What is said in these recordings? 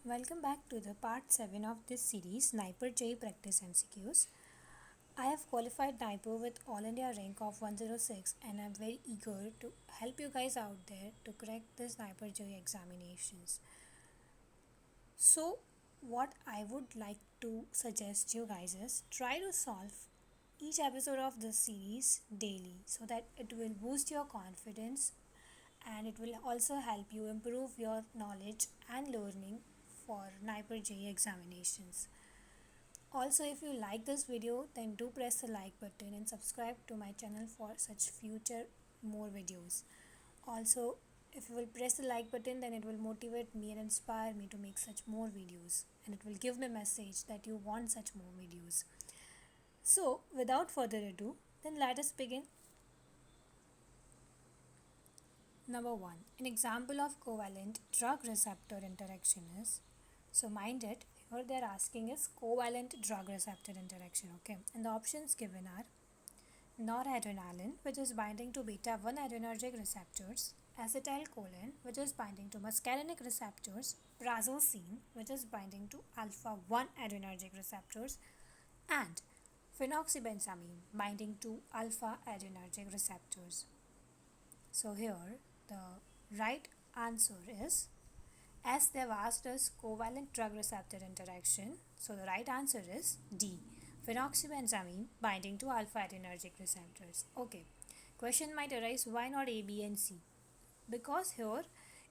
Welcome back to the part 7 of this series, NIPER JEE Practice MCQs. I have qualified NIPER with All India rank of 106 and I'm very eager to help you guys out there to crack this NIPER JEE examinations. So, what I would like to suggest you guys is try to solve each episode of this series daily so that it will boost your confidence and it will also help you improve your knowledge and learning for NIPER JEE examinations. Also, if you like this video, then do press the like button and subscribe to my channel for such future more videos. Also, if you will press the like button, then it will motivate me and inspire me to make such more videos, and it will give me a message that you want such more videos. So, without further ado, then let us begin. Number 1. An example of covalent drug receptor interaction is, so mind it, here they are asking is covalent drug receptor interaction, okay? And the options given are noradrenaline, which is binding to beta 1 adrenergic receptors, acetylcholine, which is binding to muscarinic receptors, prazosin, which is binding to alpha 1 adrenergic receptors, and phenoxybenzamine, binding to alpha adrenergic receptors. So here the right answer is, as they've asked us covalent drug receptor interaction, so the right answer is D, phenoxybenzamine binding to alpha adrenergic receptors. Okay, question might arise, why not A, B and C? Because here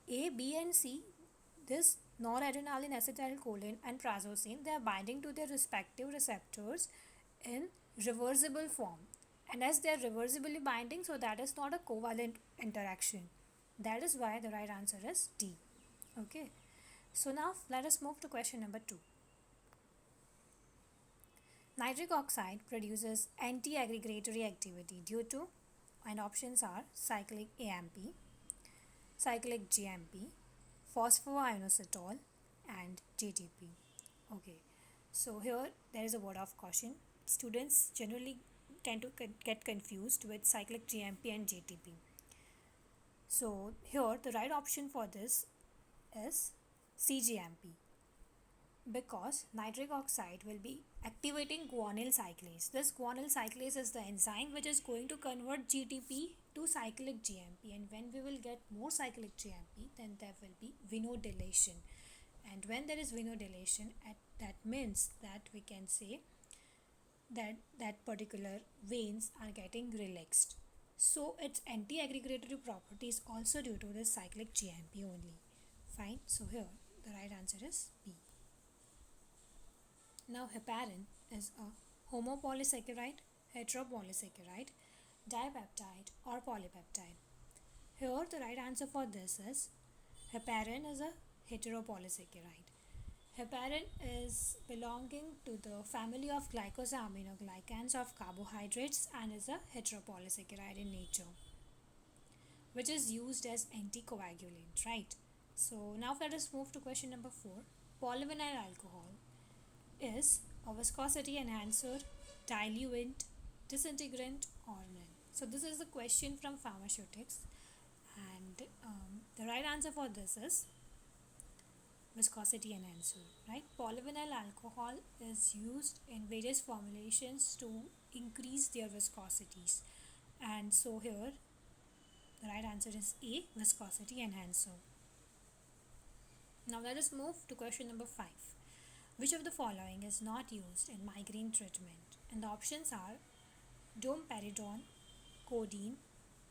A, B and C, this noradrenaline, acetylcholine and prazosin, they are binding to their respective receptors in reversible form, and as they are reversibly binding, so that is not a covalent interaction. That is why the right answer is D. Okay, so now let us move to question number 2. Nitric oxide produces anti-aggregatory activity due to, and options are cyclic AMP, cyclic GMP, phosphoinositol and JTP. Okay, so here there is a word of caution. Students generally tend to get confused with cyclic GMP and JTP. So here the right option for this is CGMP, because nitric oxide will be activating guanyl cyclase. This guanyl cyclase is the enzyme which is going to convert GTP to cyclic GMP, and when we will get more cyclic GMP, then there will be vinodilation, and when there is vinodilation, that means that we can say that that particular veins are getting relaxed. So its anti-aggregatory property is also due to this cyclic GMP only. Fine, so here the right answer is B. Now heparin is a homopolysaccharide, heteropolysaccharide, dipeptide or polypeptide. Here the right answer for this is heparin is a heteropolysaccharide. Heparin is belonging to the family of glycosaminoglycans of carbohydrates and is a heteropolysaccharide in nature, which is used as anticoagulant, right? So now let us move to question number 4. Polyvinyl alcohol is a viscosity enhancer, diluent, disintegrant or none. So this is the question from pharmaceutics, and the right answer for this is viscosity enhancer, right? Polyvinyl alcohol is used in various formulations to increase their viscosities, and so here the right answer is A, viscosity enhancer. Now let us move to question number 5. Which of the following is not used in migraine treatment? And the options are domperidone, codeine,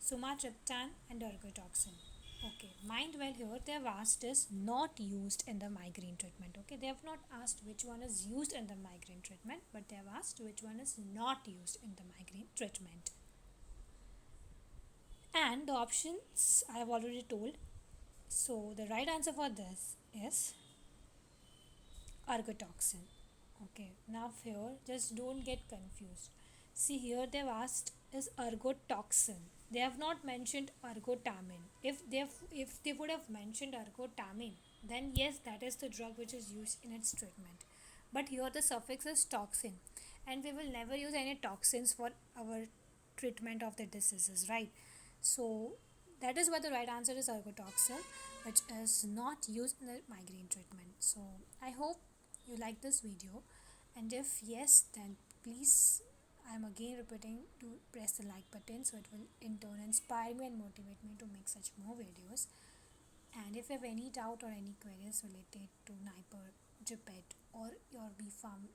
sumatriptan and ergotoxin. Okay, mind well, here they have asked is not used in the migraine treatment. Okay, they have not asked which one is used in the migraine treatment, but they have asked which one is not used in the migraine treatment. And the options I have already told. So the right answer for this is ergotoxin. Okay, now here just don't get confused. See, here they've asked is ergotoxin. They have not mentioned ergotamine. If they would have mentioned ergotamine, then yes, that is the drug which is used in its treatment. But here the suffix is toxin, and we will never use any toxins for our treatment of the diseases, right? So That is why the right answer is ergotoxin, which is not used in the migraine treatment. So I hope you like this video, and if yes, then please, I'm again repeating to press the like button, so it will in turn inspire me and motivate me to make such more videos. And if you have any doubt or any queries related to NIPER, GPET or your BPharm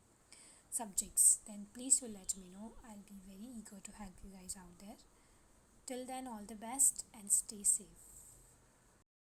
subjects, then please do let me know. I'll be very eager to help you guys out there. Till then, all the best and stay safe.